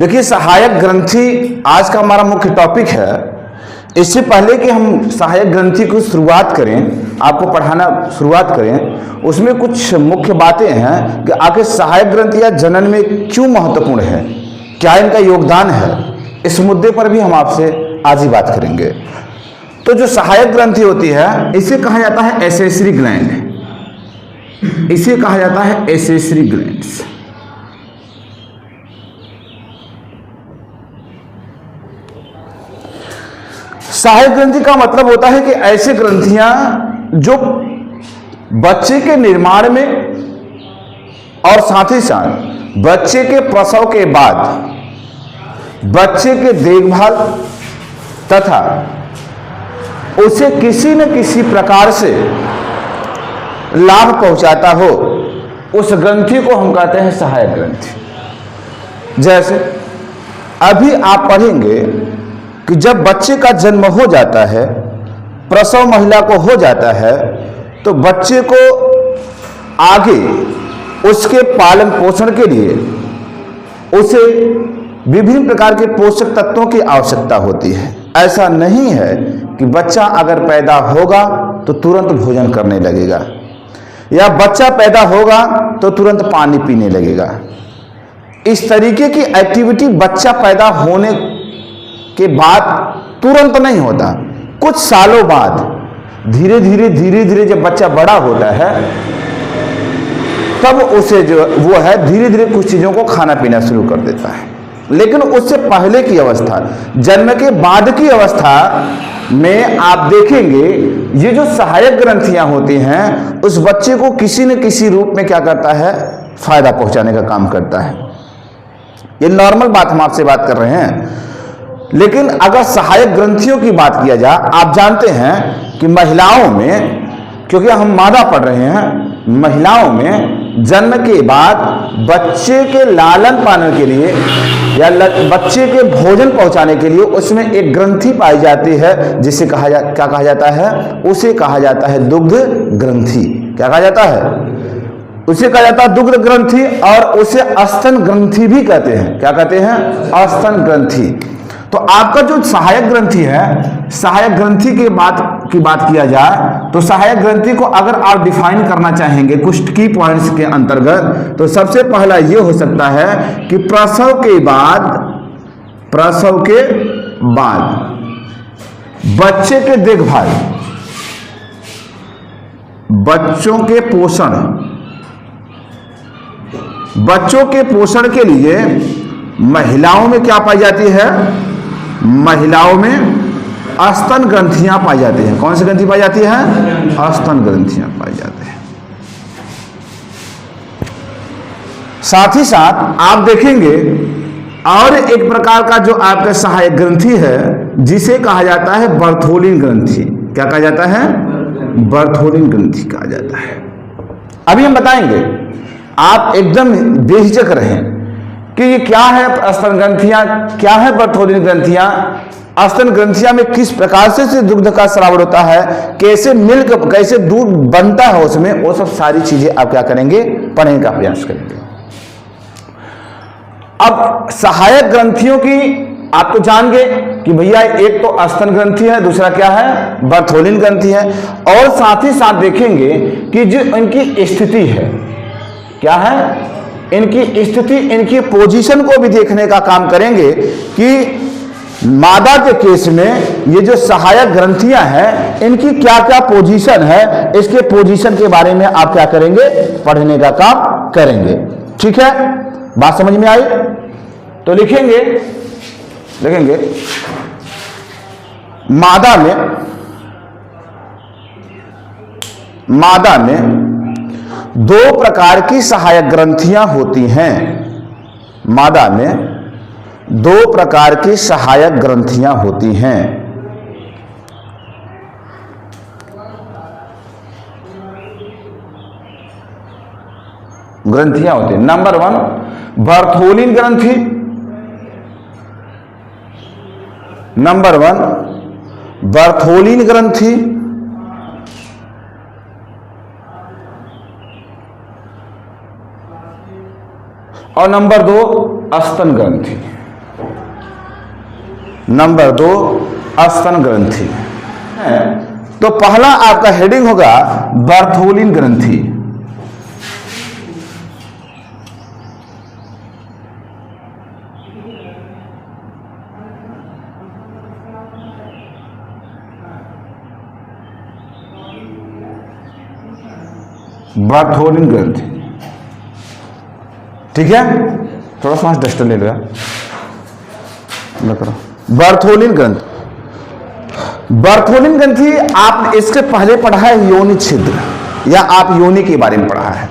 देखिए, सहायक ग्रंथि आज का हमारा मुख्य टॉपिक है। इससे पहले कि हम सहायक ग्रंथि की शुरुआत करें, आपको पढ़ाना शुरुआत करें, उसमें कुछ मुख्य बातें हैं कि आखिर सहायक ग्रंथि या जनन में क्यों महत्वपूर्ण है, क्या इनका योगदान है। इस मुद्दे पर भी हम आपसे आज ही बात करेंगे। तो जो सहायक ग्रंथि होती है, इसे कहा जाता है एसेसरी ग्लैंड। इसे कहा जाता है एसेसरी ग्लैंड्स। सहायक ग्रंथि का मतलब होता है कि ऐसी ग्रंथियां जो बच्चे के निर्माण में और साथ ही साथ बच्चे के प्रसव के बाद बच्चे के देखभाल तथा उसे किसी न किसी प्रकार से लाभ पहुंचाता हो, उस ग्रंथि को हम कहते हैं सहायक ग्रंथि। जैसे अभी आप पढ़ेंगे कि जब बच्चे का जन्म हो जाता है, प्रसव महिला को हो जाता है, तो बच्चे को आगे उसके पालन पोषण के लिए उसे विभिन्न प्रकार के पोषक तत्वों की आवश्यकता होती है। ऐसा नहीं है कि बच्चा अगर पैदा होगा तो तुरंत भोजन करने लगेगा, या बच्चा पैदा होगा तो तुरंत पानी पीने लगेगा। इस तरीके की एक्टिविटी बच्चा पैदा होने के बाद तुरंत नहीं होता। कुछ सालों बाद धीरे धीरे जब बच्चा बड़ा होता है, तब उसे जो वो है धीरे धीरे कुछ चीजों को खाना पीना शुरू कर देता है। लेकिन उससे पहले की अवस्था, जन्म के बाद की अवस्था में आप देखेंगे ये जो सहायक ग्रंथियां होती हैं, उस बच्चे को किसी न किसी रूप में क्या करता है, फायदा पहुंचाने का काम करता है। ये नॉर्मल बात हम आपसे बात कर रहे हैं। लेकिन अगर सहायक ग्रंथियों की बात किया जाए, आप जानते हैं कि महिलाओं में, क्योंकि हम मादा पढ़ रहे हैं, महिलाओं में जन्म के बाद बच्चे के लालन पालन के लिए या बच्चे के भोजन पहुंचाने के लिए उसमें एक ग्रंथि पाई जाती है, जिसे क्या कहा जाता है, उसे कहा जाता है दुग्ध ग्रंथि। क्या कहा जाता है? उसे कहा जाता है दुग्ध ग्रंथि, और उसे स्तन ग्रंथि भी कहते हैं। क्या कहते हैं? स्तन ग्रंथि। तो आपका जो सहायक ग्रंथि है, सहायक ग्रंथि की बात किया जाए तो सहायक ग्रंथि को अगर आप डिफाइन करना चाहेंगे कुछ की पॉइंट्स के अंतर्गत, तो सबसे पहला ये हो सकता है कि प्रसव के बाद बच्चे के देखभाल, बच्चों के पोषण के लिए महिलाओं में क्या पाई जाती है? महिलाओं में स्तन ग्रंथियां पाई जाती हैं। कौन सी ग्रंथि पाई जाती है? स्तन ग्रंथियां पाई जाती हैं। साथ ही साथ आप देखेंगे और एक प्रकार का जो आपका सहायक ग्रंथि है, जिसे कहा जाता है बर्थोलिन ग्रंथि। क्या कहा जाता है? बर्थोलिन ग्रंथि कहा जाता है। अभी हम बताएंगे, आप एकदम बेहिचक रहें कि ये क्या है स्तन ग्रंथियां, क्या है बर्थोलिन ग्रंथियां, स्तन ग्रंथियां में किस प्रकार से दुग्ध का स्राव होता है, कैसे मिल्क, कैसे दूध बनता है उसमें, वो सब सारी चीजें आप क्या करेंगे, पढ़ने का प्रयास करेंगे। अब सहायक ग्रंथियों की आप तो जान गए कि भैया एक तो स्तन ग्रंथि है, दूसरा क्या है, बर्थोलिन ग्रंथि है। और साथ ही साथ देखेंगे कि जो इनकी स्थिति है, क्या है, इनकी स्थिति, इनकी पोजीशन को भी देखने का काम करेंगे कि मादा के केस में ये जो सहायक ग्रंथियां हैं, इनकी क्या क्या पोजीशन है, इसके पोजीशन के बारे में आप क्या करेंगे, पढ़ने का काम करेंगे। ठीक है, बात समझ में आई? तो लिखेंगे मादा में दो प्रकार की सहायक ग्रंथियां होती हैं। मादा में दो प्रकार की सहायक ग्रंथियां होती हैं। नंबर 1 बर्थोलिन ग्रंथि, नंबर 1 बर्थोलिन ग्रंथि, और नंबर 2 स्तन ग्रंथि। नंबर 2 स्तन ग्रंथि। तो पहला आपका हेडिंग होगा बर्थोलिन ग्रंथि। बर्थोलिन ग्रंथि, ठीक है। थोड़ा सा डस्टर ले लो, बर्थोलिन ग्रंथि। बर्थोलिन ग्रंथि आप इसके पहले पढ़ा है योनि छिद्र, या आप योनि के बारे में पढ़ा है।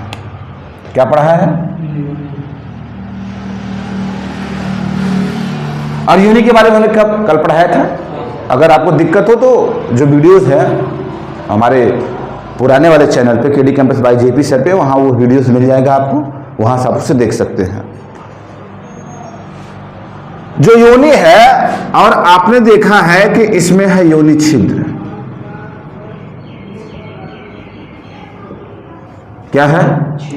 क्या पढ़ा है? और योनि के बारे में हमने कल पढ़ाया था। अगर आपको दिक्कत हो तो जो वीडियोस है हमारे पुराने वाले चैनल पे KD campus bye JP sir पे, वहां वो वीडियोस मिल जाएगा आपको, वहां से आप उससे देख सकते हैं। जो योनि है, और आपने देखा है कि इसमें है योनि छिद्र। क्या है?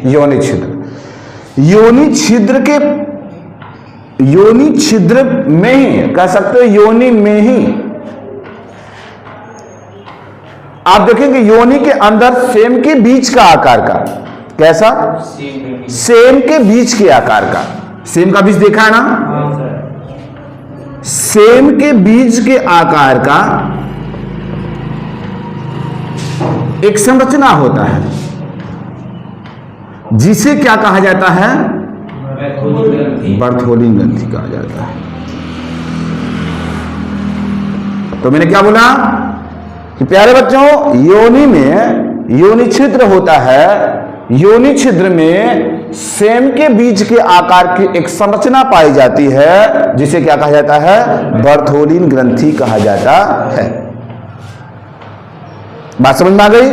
योनि छिद्र। योनि छिद्र में ही कह सकते हो, योनि में ही आप देखेंगे योनि के अंदर सेम के बीच का आकार का, कैसा? सेम के बीच के आकार का। सेम का बीज देखा है ना? सेम के बीज के आकार का एक संरचना होता है, जिसे क्या कहा जाता है? बर्थोलिन ग्रंथि कहा जाता है। तो मैंने क्या बोला कि प्यारे बच्चों, योनि में योनि छिद्र होता है। योनि छिद्र में सेम के बीच के आकार की एक संरचना पाई जाती है, जिसे क्या कहा जाता है? बर्थोलिन ग्रंथि कहा जाता है। बात समझ में आ गई?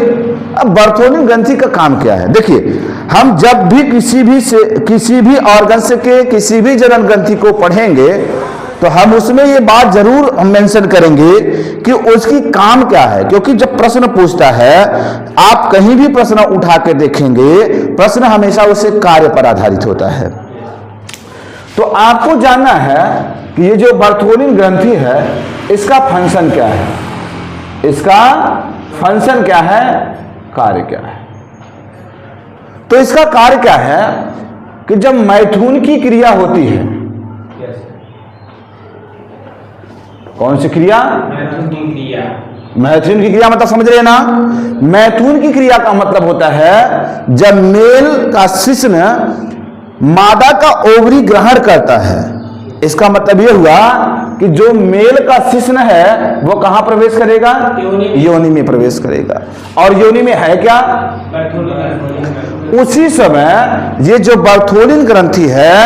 अब बर्थोलिन ग्रंथि का काम क्या है? देखिए, हम जब भी किसी भी ऑर्गन से के किसी भी जनन ग्रंथि को पढ़ेंगे तो हम उसमें ये बात जरूर मेंशन करेंगे कि उसकी काम क्या है। क्योंकि जब प्रश्न पूछता है, आप कहीं भी प्रश्न उठा के देखेंगे, प्रश्न हमेशा उससे कार्य पर आधारित होता है। तो आपको जानना है कि ये जो बर्थोलिन ग्रंथि है, इसका फंक्शन क्या है? इसका फंक्शन क्या है? कार्य क्या है? तो इसका कार्य क्या है कि जब मैथुन की क्रिया होती है, कौन सी क्रिया? मैथुन की क्रिया। मैथुन की क्रिया मतलब समझ रहे हैं ना? मैथुन की क्रिया का मतलब होता है जब मेल का शिश्न मादा का ओवरी ग्रहण करता है। इसका मतलब यह हुआ कि जो मेल का शिश्न है वो कहां प्रवेश करेगा? योनि में प्रवेश करेगा। और योनि में है क्या? उसी समय ये जो बर्थोलिन ग्रंथि है,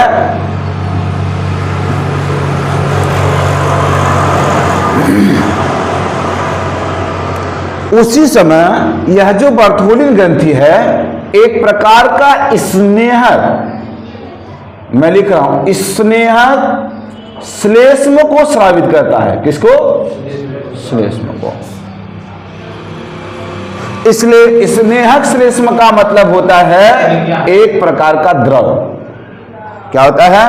उसी समय यह जो बर्थोलिन ग्रंथि है एक प्रकार का स्नेहक, मैं लिख रहा हूं, स्नेहक श्लेष्म को स्रावित करता है। किसको? श्लेष्म को। इसलिए स्नेहक श्लेष्म का मतलब होता है एक प्रकार का द्रव। क्या होता है?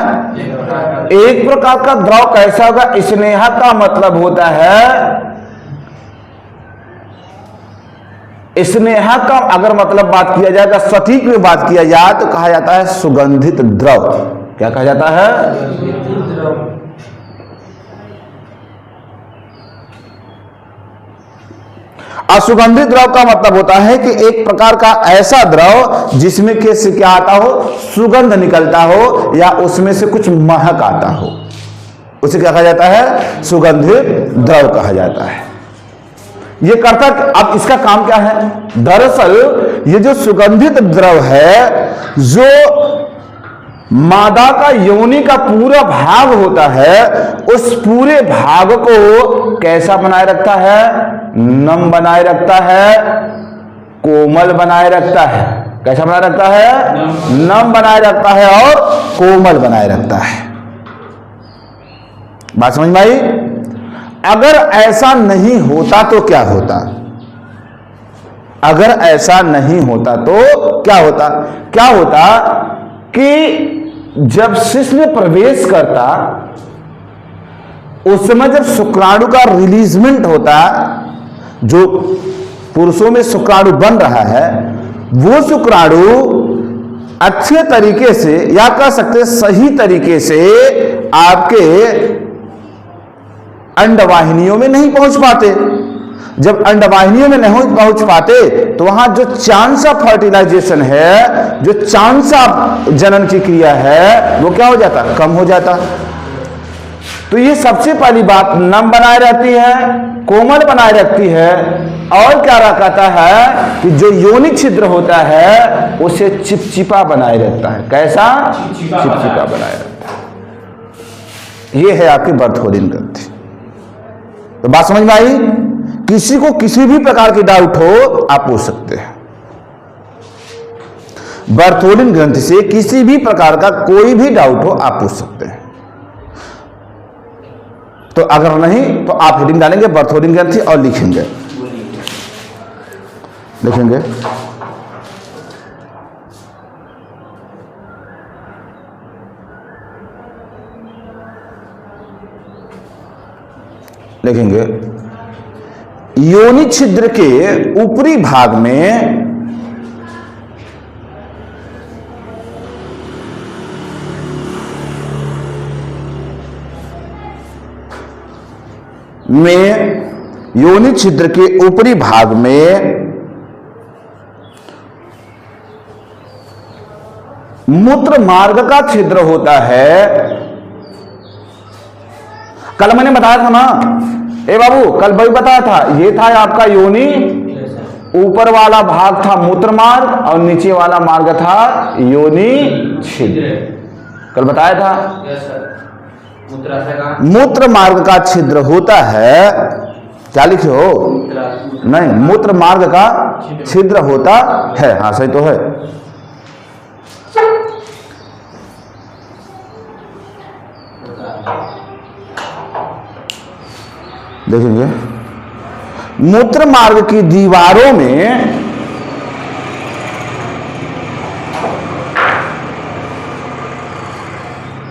एक प्रकार का द्रव। कैसा होगा? स्नेहक का मतलब होता है, स्नेहक का अगर मतलब बात किया जाएगा, सटीक में बात किया जाए तो कहा जाता है सुगंधित द्रव। क्या कहा जाता है? असुगंधित द्रव का मतलब होता है कि एक प्रकार का ऐसा द्रव जिसमें से क्या आता हो? सुगंध निकलता हो, या उसमें से कुछ महक आता हो, उसे क्या कहा जाता है? सुगंधित द्रव कहा जाता है। ये करता, अब इसका काम क्या है? दरअसल ये जो सुगंधित द्रव है, जो मादा का योनि का पूरा भाग होता है, उस पूरे भाग को कैसा बनाए रखता है? नम बनाए रखता है, कोमल बनाए रखता है। कैसा बनाए रखता है? नम बनाए रखता है और कोमल बनाए रखता है। बात समझ में आई? अगर ऐसा नहीं होता तो क्या होता? अगर ऐसा नहीं होता तो क्या होता? क्या होता कि जब शिश्न प्रवेश करता उस समय जब शुक्राणु का रिलीजमेंट होता है, जो पुरुषों में शुक्राणु बन रहा है, वो शुक्राणु अच्छे तरीके से या कह सकते हैं सही तरीके से आपके अंडवाहिनियों में नहीं पहुंच पाते। जब अंडवाहिनियों में नहीं पहुंच पाते तो वहां जो चांस ऑफ फर्टिलाइजेशन है, जो चांस ऑफ जनन की क्रिया है, वो क्या हो जाता, कम हो जाता। तो ये सबसे पहली बात नम बनाए रहती है, कोमल बनाए रखती है, और क्या कहता है कि जो योनि छिद्र होता है उसे चिपचिपा बनाए रखता है। कैसा? चिपचिपा बनाए रखता है। ये है आपकी बर्थोलिन ग्रंथि। तो बात समझ में आई? किसी को किसी भी प्रकार की डाउट हो आप पूछ सकते हैं। बर्थोलिन ग्रंथि से किसी भी प्रकार का कोई भी डाउट हो आप पूछ सकते हैं। तो अगर नहीं तो आप हेडिंग डालेंगे बर्थोलिन ग्रंथि और लिखेंगे लिखेंगे लिखेंगे योनि छिद्र के ऊपरी भाग में योनि छिद्र के ऊपरी भाग में मूत्र मार्ग का छिद्र होता है। कल मैंने बताया था ना, ए बाबू, कल भाई बताया था, ये था आपका योनि, ऊपर वाला भाग था मूत्र मार्ग और नीचे वाला मार्ग था योनि छिद्र। कल बताया था। मूत्र मार्ग का छिद्र होता है, क्या लिखे हो? नहीं, मूत्र मार्ग का छिद्र होता है। हाँ सही तो है। देखेंगे मूत्र मार्ग की दीवारों में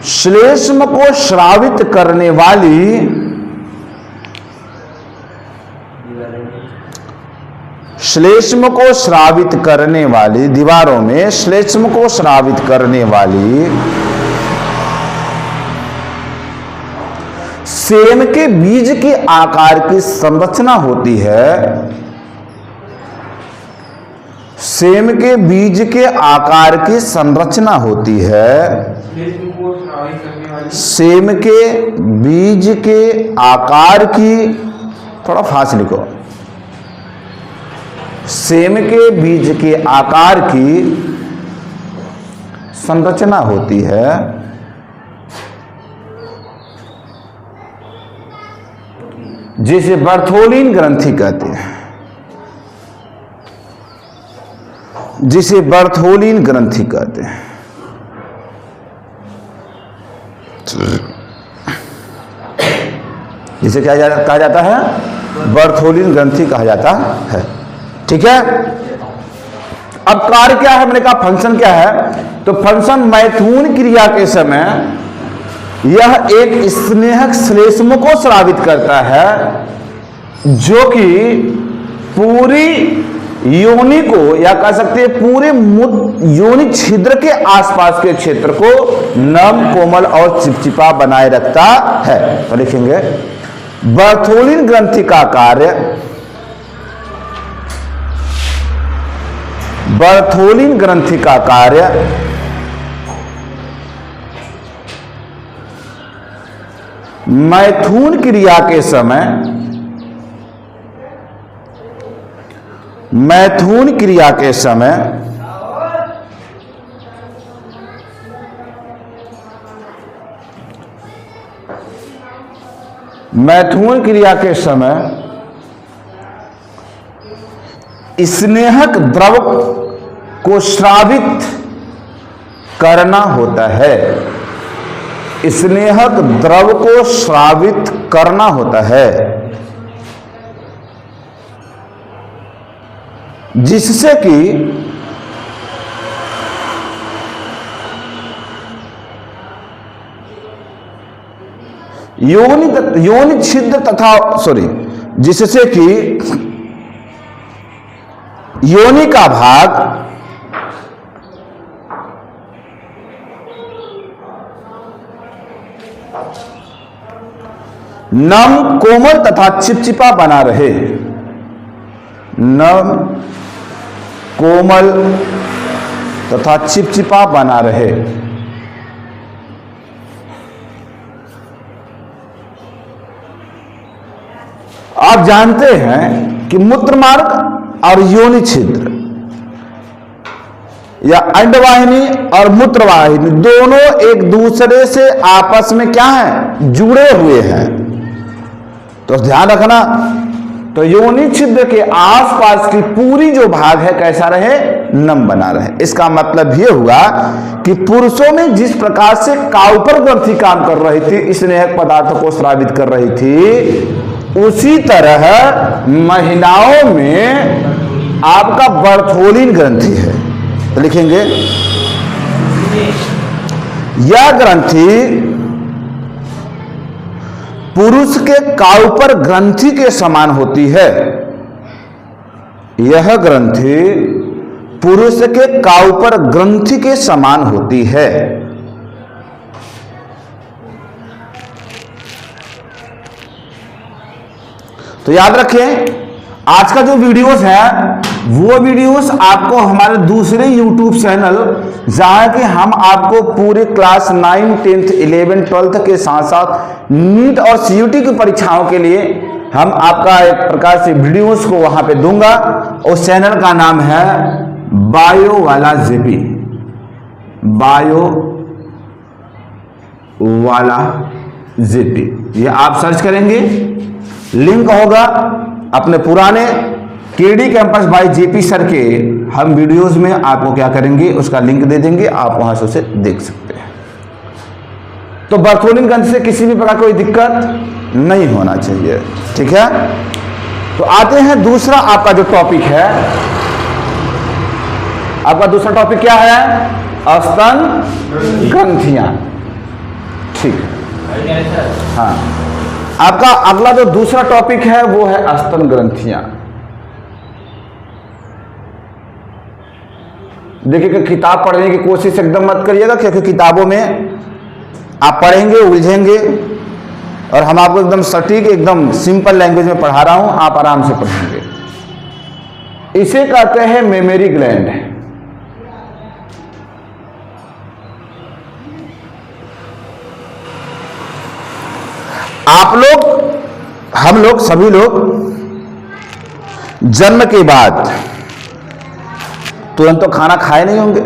श्लेष्म को श्रावित करने वाली दीवारों में श्लेष्म को श्रावित करने वाली सेम के बीज के आकार की संरचना होती है। सेम के बीज के आकार की संरचना होती है। सेम के बीज के आकार की, थोड़ा फास्ट लिखो, सेम के बीज के आकार की संरचना होती है, जिसे बर्थोलिन ग्रंथि कहते हैं। जिसे बर्थोलिन ग्रंथि कहते हैं। जिसे क्या कहा जाता है? बर्थोलिन ग्रंथि कहा जाता है। ठीक है। अब कार्य क्या है? मैंने कहा फंक्शन क्या है। तो फंक्शन मैथुन क्रिया के समय यह एक स्नेहक श्लेष्म को स्रावित करता है, जो कि पूरी योनि को, या कह सकते हैं पूरे योनि छिद्र के आसपास के क्षेत्र को नम, कोमल और चिपचिपा बनाए रखता है। तो लिखेंगे बर्थोलिन ग्रंथि का कार्य, बर्थोलिन ग्रंथि का कार्य मैथुन क्रिया के समय, मैथुन क्रिया के समय मैथुन क्रिया के समय स्नेहक द्रव को स्रावित करना होता है। स्नेहक द्रव को स्रावित करना होता है, जिससे कि योनि छिद्र तथा जिससे कि योनि का भाग नम, कोमल तथा चिपचिपा बना रहे। नम, कोमल तथा चिपचिपा बना रहे। आप जानते हैं कि मूत्र मार्ग और योनि छिद्र या अंडवाहिनी और मूत्रवाहिनी दोनों एक दूसरे से आपस में क्या है, जुड़े हुए हैं। तो ध्यान रखना, तो योनि छिद्र के आसपास की पूरी जो भाग है कैसा रहे, नम बना रहे। इसका मतलब यह हुआ कि पुरुषों में जिस प्रकार से काउपर ग्रंथि काम कर रही थी, स्नेहक पदार्थों को स्रावित कर रही थी, उसी तरह महिलाओं में आपका बर्थोलिन ग्रंथि है। तो लिखेंगे यह ग्रंथि पुरुष के काउपर ग्रंथि के समान होती है। यह ग्रंथि पुरुष के काउपर ग्रंथि के समान होती है। तो याद रखें, आज का जो वीडियोस है वो वीडियोस आपको हमारे दूसरे YouTube चैनल, जहां कि हम आपको पूरे क्लास 9, 10, 11, 12 के साथ साथ नीट और CUT की परीक्षाओं के लिए हम आपका एक प्रकार से वीडियोस को वहां पे दूंगा। उस चैनल का नाम है बायो वाला जेपी, बायो वाला जेपी। ये आप सर्च करेंगे, लिंक होगा अपने पुराने KD campus bye JP sir के हम वीडियोस में आपको क्या करेंगे, उसका लिंक दे देंगे, आप वहां से उसे देख सकते हैं। तो बर्थोलिन ग्रंथि से किसी भी प्रकार कोई दिक्कत नहीं होना चाहिए, ठीक है। तो आते हैं दूसरा आपका जो टॉपिक है, आपका दूसरा टॉपिक क्या है, स्तन ग्रंथियां, ठीक है। हाँ, आपका अगला जो दूसरा टॉपिक है वो है स्तन ग्रंथियां। देखिए कि किताब पढ़ने की कोशिश एकदम मत करिएगा, क्योंकि किताबों में आप पढ़ेंगे, उलझेंगे, और हम आपको एकदम सटीक, एकदम सिंपल लैंग्वेज में पढ़ा रहा हूं, आप आराम से पढ़ेंगे। इसे कहते हैं मेमोरी ग्लैंड। आप लोग, हम लोग, सभी लोग जन्म के बाद तुरंत तो खाना खाए नहीं होंगे।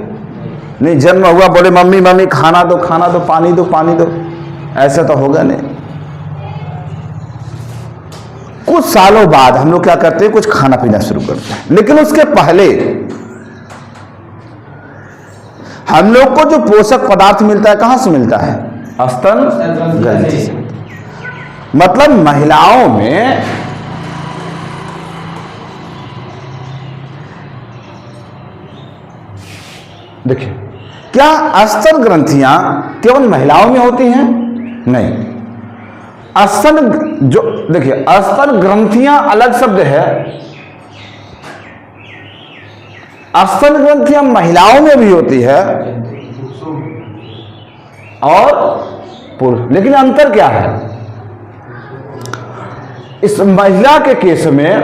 नहीं, जन्म हुआ बोले मम्मी मम्मी खाना दो, खाना दो, पानी दो, पानी दो, ऐसा तो होगा नहीं। कुछ सालों बाद हम लोग क्या करते हैं, कुछ खाना पीना शुरू करते हैं। लेकिन उसके पहले हम लोग को जो पोषक पदार्थ मिलता है, कहां से मिलता है, स्तन ग्रंथि से। मतलब महिलाओं में देखिए, क्या स्तन ग्रंथियां केवल महिलाओं में होती हैं? नहीं। स्तन जो देखिए, स्तन ग्रंथियां अलग शब्द है। स्तन ग्रंथियां महिलाओं में भी होती है और पुरुष, लेकिन अंतर क्या है? इस महिला के केस में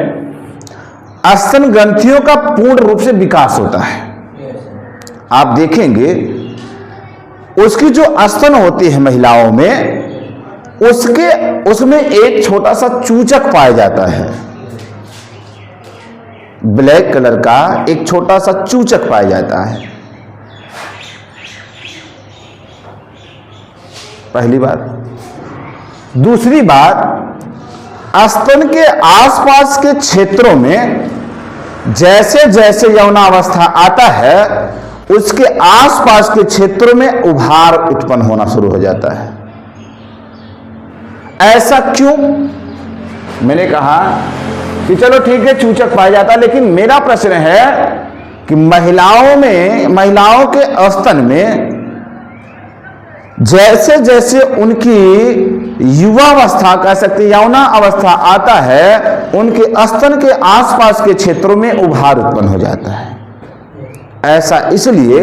स्तन ग्रंथियों का पूर्ण रूप से विकास होता है। आप देखेंगे उसकी जो स्तन होती है महिलाओं में, उसमें एक छोटा सा चूचक पाया जाता है, ब्लैक कलर का एक छोटा सा चूचक पाया जाता है। पहली बात। दूसरी बात, स्तन के आसपास के क्षेत्रों में जैसे जैसे यौनावस्था आता है, उसके आसपास के क्षेत्रों में उभार उत्पन्न होना शुरू हो जाता है। ऐसा क्यों? मैंने कहा कि चलो ठीक है, चूचक पाया जाता है, लेकिन मेरा प्रश्न है कि महिलाओं के स्तन में जैसे जैसे उनकी युवावस्था कह सकते यौना अवस्था आता है, उनके स्तन के आसपास के क्षेत्रों में उभार उत्पन्न हो जाता है। ऐसा इसलिए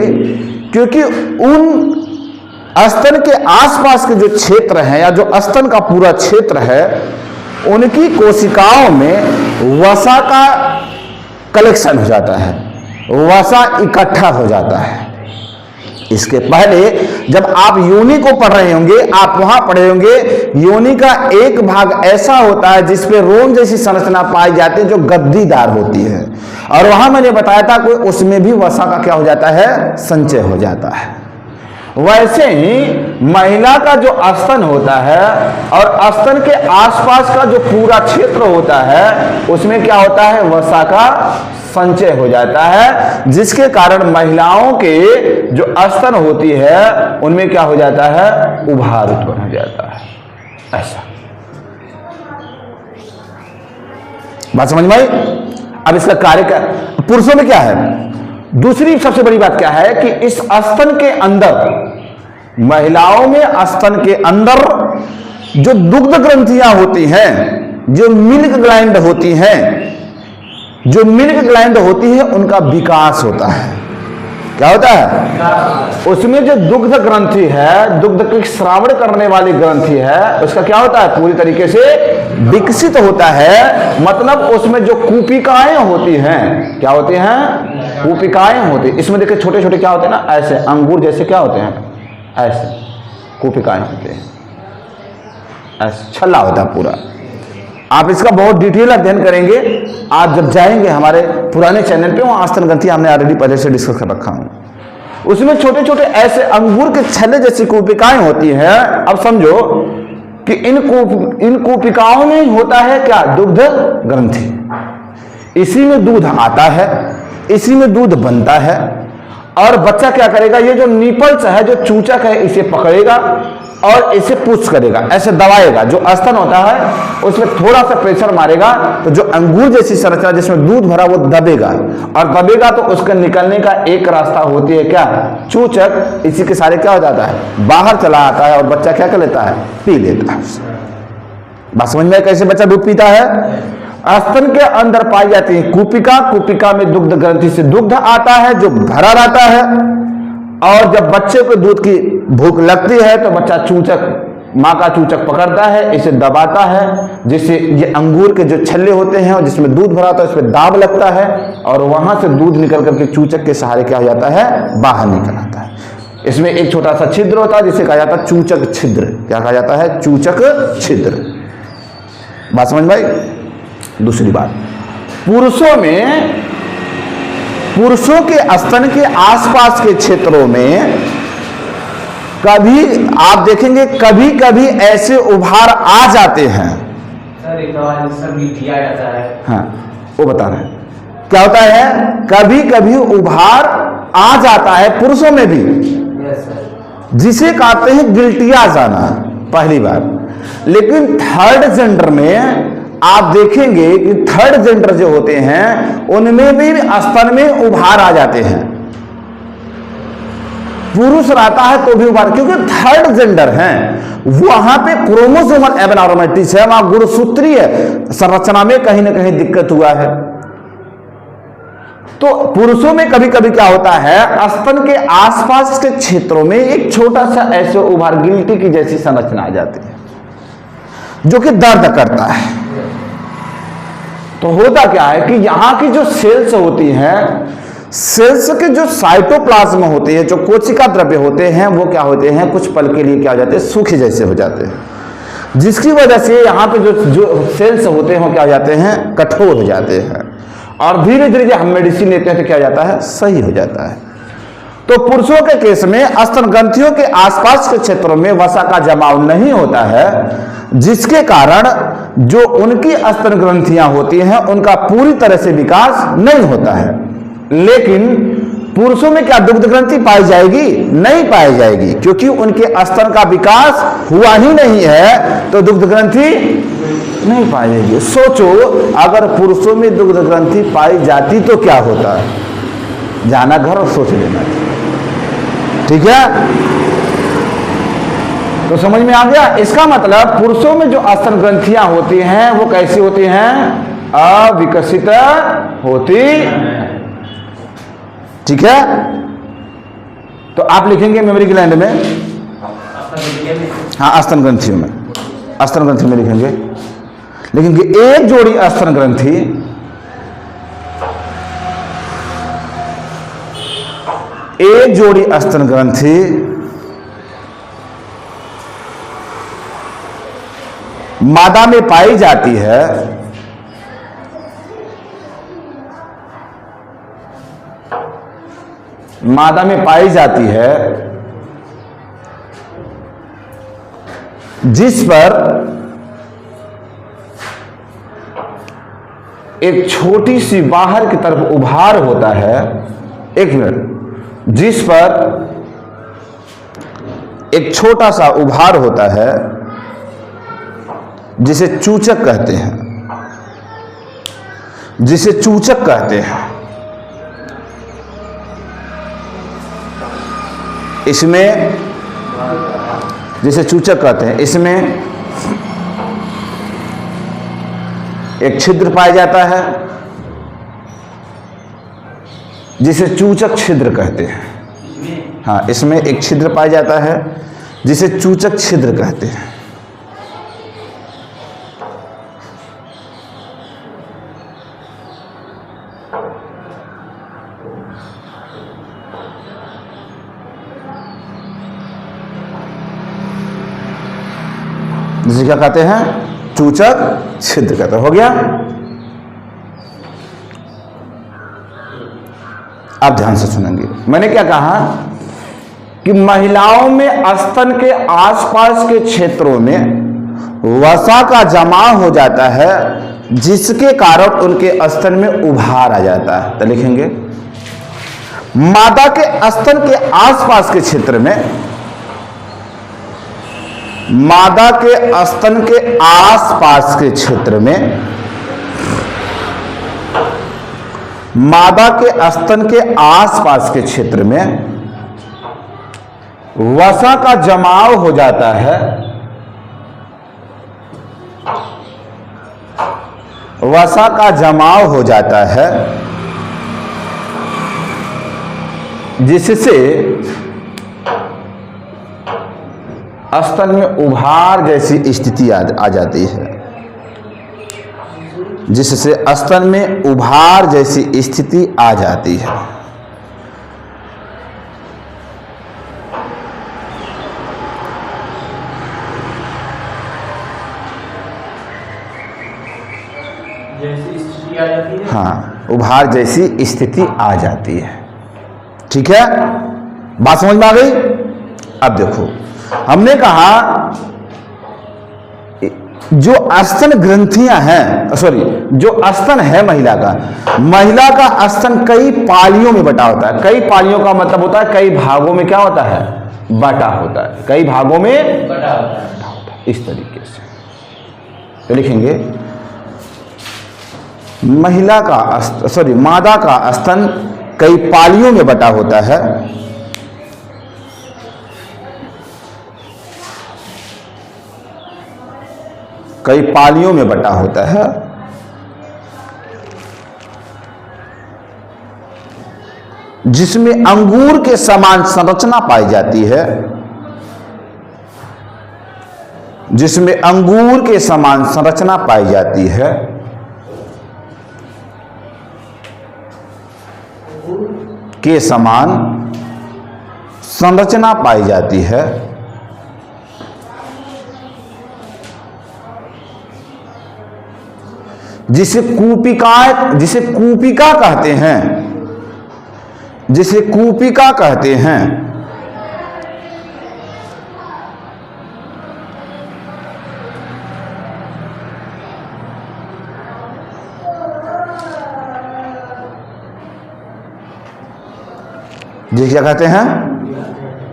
क्योंकि उन स्तन के आसपास के जो क्षेत्र हैं या जो स्तन का पूरा क्षेत्र है, उनकी कोशिकाओं में वसा का कलेक्शन हो जाता है, वसा इकट्ठा हो जाता है। इसके पहले जब आप योनि को पढ़ रहे होंगे, आप वहां पढ़े होंगे योनि का एक भाग ऐसा होता है जिसपे रोम जैसी संरचना पाई जाती है जो गद्दीदार होती है, और वहां मैंने बताया था कि उसमें भी वसा का क्या हो जाता है, संचय हो जाता है। वैसे ही महिला का जो स्तन होता है और स्तन के आसपास का जो पूरा क्षेत्र होता है, उसमें क्या होता है, वसा का संचय हो जाता है, जिसके कारण महिलाओं के जो स्तन होती है उनमें क्या हो जाता है, उभार उत्पन्न हो जाता है। ऐसा बात समझ में आई। अब इसका कार्य क्या, पुरुषों में क्या है, दूसरी सबसे बड़ी बात क्या है कि इस स्तन के अंदर, महिलाओं में स्तन के अंदर जो दुग्ध ग्रंथियां होती हैं, जो मिल्क ग्लैंड होती हैं, जो मिल्क ग्लैंड होती है उनका विकास होता है। क्या होता है, उसमें जो दुग्ध ग्रंथि है, दुग्ध की श्रावण करने वाली ग्रंथि है, उसका क्या होता है, पूरी तरीके से विकसित होता है। मतलब उसमें जो कूपिकाएं होती हैं, क्या होती हैं, कूपिकाएं होती हैं। इसमें देखिए छोटे छोटे क्या होते हैं ना, ऐसे अंगूर जैसे क्या होते हैं, ऐसे कूपिकाएं होते हैं, ऐसे छल्ला होता है पूरा। आप इसका बहुत डिटेल अध्ययन करेंगे आज जब जाएंगे हमारे पुराने चैनल पे, वहां स्तन ग्रंथि हमने ऑलरेडी पहले से डिस्कस कर रखा हूं। उसमें छोटे छोटे ऐसे अंगूर के छल्ले जैसी कूपिकाएं होती हैं। अब समझो कि इन कूपिकाओं में होता है क्या, दुग्ध ग्रंथि। इसी में दूध आता है, इसी में दूध बनता है, और बच्चा क्या करेगा, ये जो निपल्स है, जो चूचक है, इसे पकड़ेगा और इसे पुश करेगा, ऐसे दबाएगा। जो स्तन होता है उसमें थोड़ा सा प्रेशर मारेगा तो जो अंगूर जैसी संरचना जिसमें दूध भरा वो दबेगा, और दबेगा तो उसके निकलने का एक रास्ता होती है क्या, चूचक। इसी के सारे क्या हो जाता है, बाहर चला आता है और बच्चा क्या कर लेता है, पी लेता है। बात समझ में कैसे बच्चा दूध पीता है। स्तन के अंदर पाई जाती है कूपिका, कूपिका में दुग्ध ग्रंथि से दुग्ध आता है जो भरा रहता है, और जब बच्चे को दूध की भूख लगती है तो बच्चा चूचक, माँ का चूचक पकड़ता है, इसे दबाता है, जिससे ये अंगूर के जो छल्ले होते हैं और जिसमें दूध भरा होता है, उसमें दाब लगता है, और वहां से दूध निकल करके चूचक के सहारे क्या हो जाता है, बाहर निकल आता है। इसमें एक छोटा सा छिद्र होता है जिसे कहा जाता है चूचक छिद्र। क्या कहा जाता है, चूचक छिद्र। बात समझ में आई। दूसरी बात, पुरुषों के स्तन के आसपास के क्षेत्रों में कभी आप देखेंगे कभी कभी ऐसे उभार आ जाते हैं। सर दिया जाता है, हाँ वो बता रहे हैं क्या होता है, कभी कभी उभार आ जाता है पुरुषों में भी, जिसे कहते हैं गिल्टिया जाना, पहली बात। लेकिन थर्ड जेंडर में आप देखेंगे कि थर्ड जेंडर जो होते हैं उनमें भी स्तन में उभार आ जाते हैं। पुरुष रहता है तो भी उभार, क्योंकि थर्ड जेंडर हैं, वहां पे क्रोमोसोमल एबनॉर्मलिटीज है, वहां गुणसूत्रीय संरचना में कहीं ना कहीं दिक्कत हुआ है। तो पुरुषों में कभी कभी क्या होता है, स्तन के आसपास के क्षेत्रों में एक छोटा सा ऐसे उभार, गिल्टी की जैसी संरचना आ जाती है जो कि दर्द करता है। तो होता क्या है कि यहां की जो सेल्स होती हैं, सेल्स के जो साइटोप्लाज्म होते हैं, जो कोशिका द्रव्य होते हैं, वो क्या होते हैं, कुछ पल के लिए क्या हो जाते हैं, सूखे जैसे हो जाते हैं, जिसकी वजह से यहाँ पे जो सेल्स होते हैं वो क्या हो जाते हैं, कठोर हो जाते हैं, और धीरे धीरे जब हम मेडिसिन लेते हैं तो क्या हो जाता है, सही हो जाता है। तो पुरुषों के केस में स्तन ग्रंथियों के आसपास के क्षेत्रों में वसा का जमाव नहीं होता है, जिसके कारण जो उनकी स्तन ग्रंथियां होती हैं उनका पूरी तरह से विकास नहीं होता है। लेकिन पुरुषों में क्या दुग्ध ग्रंथि पाई जाएगी, नहीं पाई जाएगी, क्योंकि उनके स्तन का विकास हुआ ही नहीं है, तो दुग्ध ग्रंथि नहीं पाई जाएगी। सोचो अगर पुरुषों में दुग्ध ग्रंथि पाई जाती तो क्या होता है, जाना घर और सोच लेना, ठीक है। तो समझ में आ गया। इसका मतलब पुरुषों में जो स्तन ग्रंथियां होती हैं वो कैसी होती हैं? अविकसित होती। ठीक है, तो आप लिखेंगे मेमोरी ग्लैंड में, हाँ स्तन ग्रंथियों में, स्तन ग्रंथि में लिखेंगे एक जोड़ी स्तन ग्रंथि एक जोड़ी स्तन ग्रंथि मादा में पाई जाती है मादा में पाई जाती है जिस पर एक छोटी सी बाहर की तरफ उभार होता है। एक मिनट, जिस पर एक छोटा सा उभार होता है जिसे चूचक कहते हैं, जिसे चूचक कहते हैं। इसमें जिसे चूचक कहते हैं, इसमें एक छिद्र पाया जाता है जिसे चूचक छिद्र कहते हैं। हाँ, इसमें एक छिद्र पाया जाता है जिसे चूचक छिद्र कहते हैं। जिसे क्या कहते हैं? चूचक छिद्र कहते हैं। हो गया? आप ध्यान से सुनेंगे। मैंने क्या कहा कि महिलाओं में स्तन के आसपास के क्षेत्रों में वसा का जमाव हो जाता है जिसके कारण उनके स्तन में उभार आ जाता है। तो लिखेंगे मादा के स्तन के आसपास के क्षेत्र में, मादा के स्तन के आसपास के क्षेत्र में, मादा के स्तन के आसपास के क्षेत्र में वसा का जमाव हो जाता है, वसा का जमाव हो जाता है जिससे स्तन में उभार जैसी स्थिति आ जाती है, जिससे स्तन में उभार जैसी स्थिति आ जाती है। जैसी स्थिति आ जाती है। हाँ, उभार जैसी स्थिति आ जाती है। ठीक है, बात समझ में आ गई? अब देखो, हमने कहा जो स्तन ग्रंथियां हैं, सॉरी, जो स्तन है महिला का स्तन कई पालियों में बटा होता है। कई पालियों का मतलब होता है कई भागों में क्या होता है? बटा होता है। कई भागों में बटा होता है। इस तरीके से तो लिखेंगे मादा का स्तन कई पालियों में बटा होता है। कई पालियों में बटा होता है जिसमें अंगूर के समान संरचना पाई जाती है, जिसमें अंगूर के समान संरचना पाई जाती है, के समान संरचना पाई जाती है, जिसे कूपिका कहते हैं, जिसे कूपिका कहते हैं। जिसे क्या कहते हैं?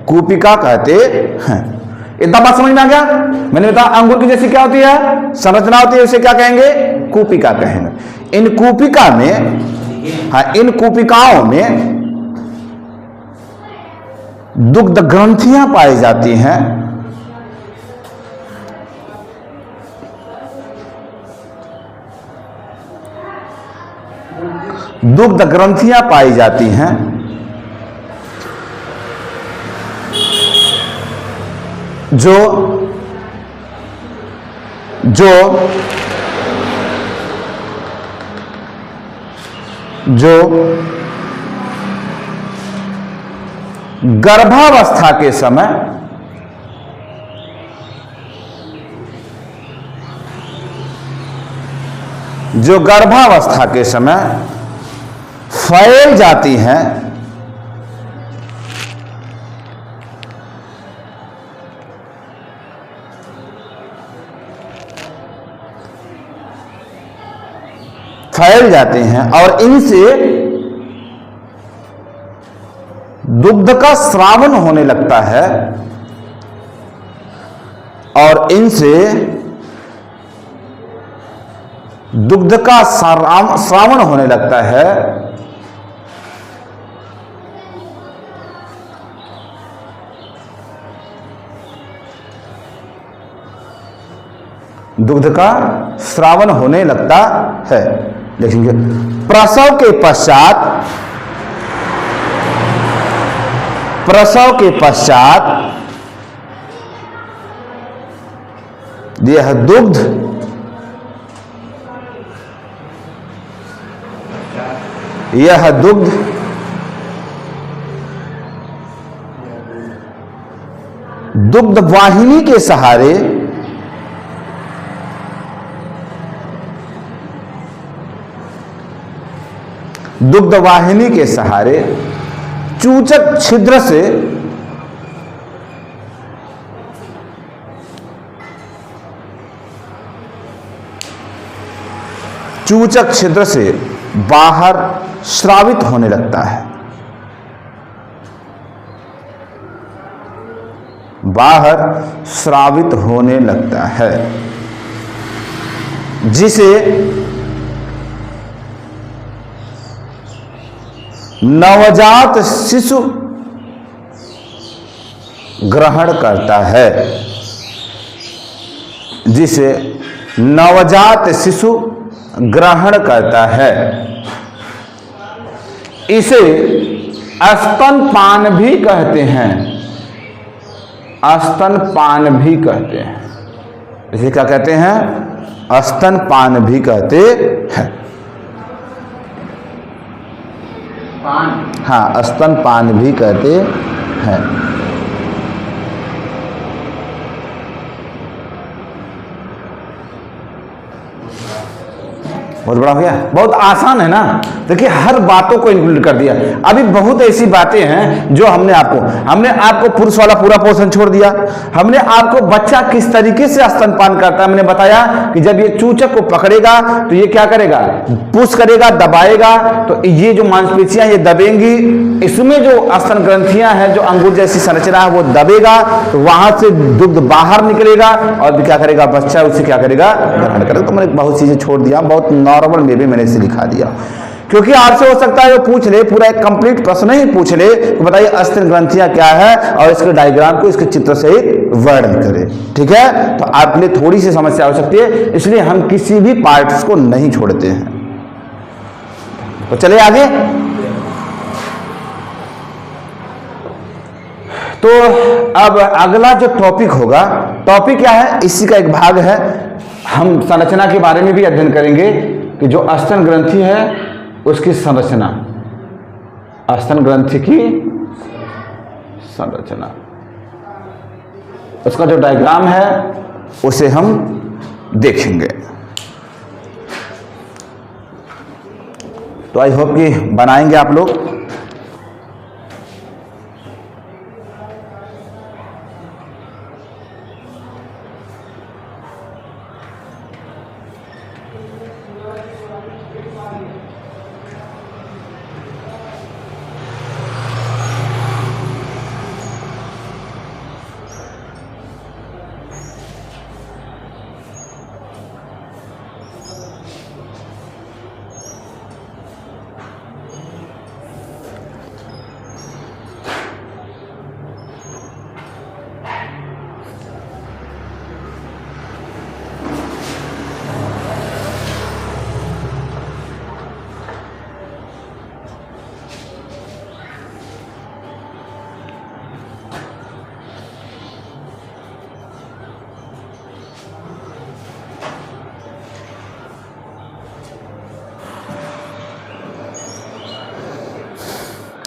कूपिका कहते हैं। इतना बात समझ में आ गया? मैंने बताया अंगूर की जैसी क्या होती है? संरचना होती है, उसे क्या कहेंगे? कूपिका कहेंगे। इन कूपिका में, हाँ, इन कूपिकाओं में दुग्ध ग्रंथियां पाई जाती हैं दुग्ध ग्रंथियां पाई जाती हैं जो जो जो गर्भावस्था के समय फैल जाती हैं और इनसे दुग्ध का स्रावन होने लगता है और इनसे दुग्ध का स्रावन होने लगता है दुग्ध का स्रावन होने लगता है। देखेंगे प्रसव के पश्चात यह दुग्ध दुग्ध वाहिनी के सहारे चूचक छिद्र से बाहर स्रावित होने लगता है। जिसे नवजात शिशु ग्रहण करता है। इसे स्तनपान भी कहते हैं। इसे क्या कहते हैं? स्तनपान भी कहते हैं। हाँ, स्तनपान भी कहते हैं। बहुत बड़ा हो गया, बहुत आसान है ना। देखिए हर बातों को इंक्लूड कर दिया। अभी बहुत ऐसी बातें हैं जो हमने आपको पुरुष वाला पूरा पोर्शन छोड़ दिया। हमने आपको बच्चा किस तरीके से स्तनपान करता है मैंने बताया कि जब ये चूचक को पकड़ेगा तो ये क्या करेगा, पुश करेगा, दबाएगा, तो ये जो मांसपेशियां ये दबेंगी, इसमें जो स्तन ग्रंथियां हैं, जो अंगूर जैसी संरचना है वो दबेगा, तो वहां से दुग्ध बाहर निकलेगा और क्या करेगा, बच्चा उसे क्या करेगा, ग्रहण करेगा। तो मैंने बहुत चीजें छोड़ दिया, बहुत नॉर्मल में भी मैंने इसे लिखा दिया, क्योंकि आपसे हो सकता है वो पूछ ले, पूरा एक कंप्लीट प्रश्न ही पूछ ले, तो बताइए स्तन ग्रंथियां क्या है और इसके डायग्राम को इसके चित्र सहित वर्णन करें। ठीक है, तो आपके लिए थोड़ी सी समस्या हो सकती है, इसलिए हम किसी भी पार्ट्स को नहीं छोड़ते हैं। तो चलिए आगे। तो अब अगला जो टॉपिक होगा, टॉपिक क्या है, इसी का एक भाग है। हम संरचना के बारे में भी अध्ययन करेंगे कि जो स्तन ग्रंथि है उसकी संरचना, स्तन ग्रंथि की संरचना, उसका जो डायग्राम है उसे हम देखेंगे। तो आई होप कि बनाएंगे आप लोग।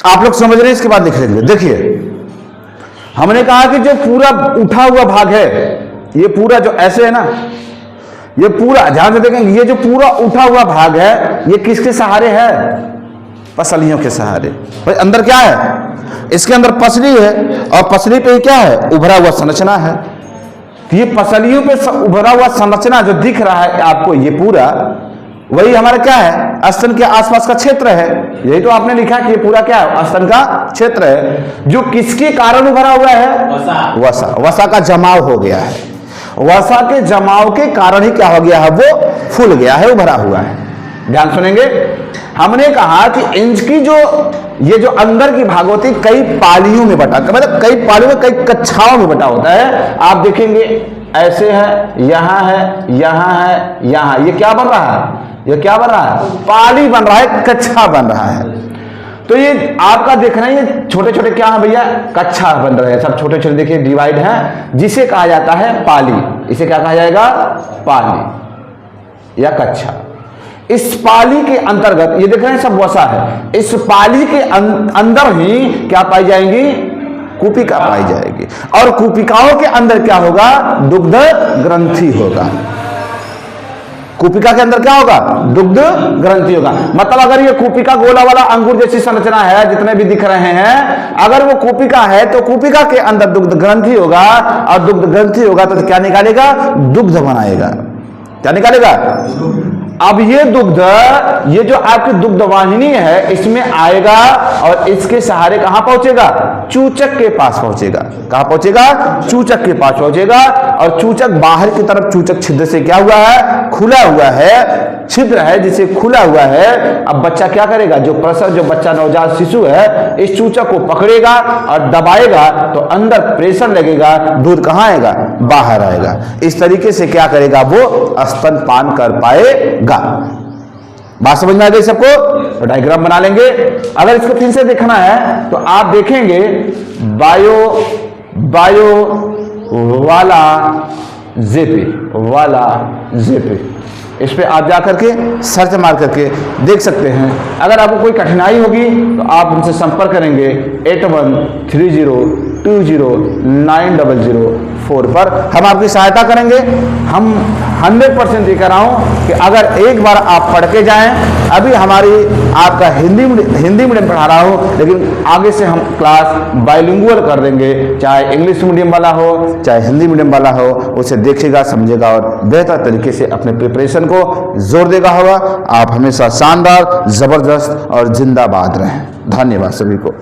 आप लोग समझ रहे हैं, इसके बाद लिख लेंगे। देखिए हमने कहा कि जो पूरा उठा हुआ भाग है, ये पूरा जो ऐसे है ना, ये पूरा ध्यान से देखेंगे, ये जो पूरा उठा हुआ भाग है ये किसके सहारे है? पसलियों के सहारे। भाई अंदर क्या है? इसके अंदर पसली है और पसली पे क्या है? उभरा हुआ संरचना है। ये पसलियों पे उभरा हुआ संरचना जो दिख रहा है आपको, ये पूरा वही हमारा क्या है? स्तन के आसपास का क्षेत्र है। यही तो आपने लिखा कि ये पूरा क्या है? स्तन का क्षेत्र है, जो किसके कारण उभरा हुआ है? वसा। वसा का जमाव हो गया है। वसा के जमाव के कारण ही क्या हो गया है? वो फूल गया है, उभरा हुआ है। ध्यान सुनेंगे, हमने कहा कि इनकी जो ये जो अंदर की भाग होती है कई पालियों में बटा, मतलब कई पालियों में, कई कक्षाओं में बटा होता है। आप देखेंगे ऐसे है, यहां है, यहां है, यहां। ये क्या बन रहा है? ये क्या बन रहा है? पाली बन रहा है, कक्षा बन रहा है। तो ये आपका देख रहे हैं, ये छोटे छोटे क्या है भैया? कक्षा बन रहे हैं, सब छोटे छोटे देखिए डिवाइड हैं, जिसे कहा जाता है पाली। इसे क्या कहा जाएगा? पाली या कक्षा। इस पाली के अंतर्गत ये देख रहे हैं सब वसा है। इस पाली के अंदर ही क्या पाई जाएंगी? कूपिका पाई जाएगी। और कूपिकाओं के अंदर क्या होगा? दुग्ध ग्रंथि होगा। कूपिका के अंदर क्या होगा? दुग्ध ग्रंथि होगा। मतलब अगर ये कूपिका गोला वाला अंगूर जैसी संरचना है, जितने भी दिख रहे हैं, अगर वो कूपिका है तो कूपिका के अंदर दुग्ध ग्रंथि होगा, और दुग्ध ग्रंथि होगा तो क्या निकालेगा? दुग्ध बनाएगा। क्या निकालेगा? अब ये दुग्ध, ये जो आपकी दुग्ध वाहिनी है, इसमें आएगा और इसके सहारे कहां पहुंचेगा? चूचक के पास पहुंचेगा। कहां पहुंचेगा? चूचक के पास पहुंचेगा। और चूचक बाहर की तरफ चूचक छिद्र से क्या हुआ है? खुला हुआ है, छिद्र है जिसे खुला हुआ है। अब बच्चा क्या करेगा? जो प्रसव, जो बच्चा नवजात शिशु है, इस चूचक को पकड़ेगा और दबाएगा तो अंदर प्रेशर लगेगा, दूध कहां आएगा? बाहर आएगा। इस तरीके से क्या करेगा? वो स्तनपान कर पाएगा। बात समझ में आ गई सबको? तो डायग्राम बना लेंगे। अगर इसको फिर से देखना है तो आप देखेंगे बायो वाला जेपी, इस पे आप जाकर के सर्च मार करके देख सकते हैं। अगर आपको कोई कठिनाई होगी तो आप उनसे संपर्क करेंगे 8130909004 पर। हम आपकी सहायता करेंगे। हम 100% ये कह रहा हूं कि अगर एक बार आप पढ़ के जाएं, अभी हमारी आपका हिंदी मीडियम पढ़ा रहा हूं, लेकिन आगे से हम क्लास बाइलिंगुअल कर देंगे, चाहे इंग्लिश मीडियम वाला हो चाहे हिंदी मीडियम वाला हो, उसे देखेगा, समझेगा और बेहतर तरीके से अपने प्रिपरेशन को जोर देगा होगा। आप हमेशा शानदार, जबरदस्त और जिंदाबाद रहें। धन्यवाद सभी को।